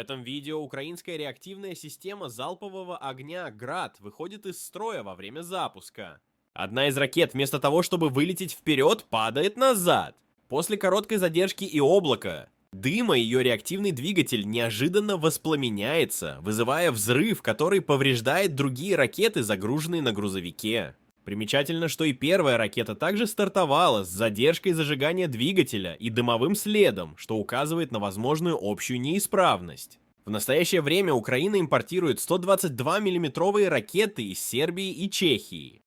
этом видео украинская реактивная система залпового огня «Град» выходит из строя во время запуска. Одна из ракет вместо того, чтобы вылететь вперед, падает назад. После короткой задержки и облака дыма ее реактивный двигатель неожиданно воспламеняется, вызывая взрыв, который повреждает другие ракеты, загруженные на грузовике. Примечательно, что и первая ракета также стартовала с задержкой зажигания двигателя и дымовым следом, что указывает на возможную общую неисправность. В настоящее время Украина импортирует 122 миллиметровые ракеты из Сербии и Чехии.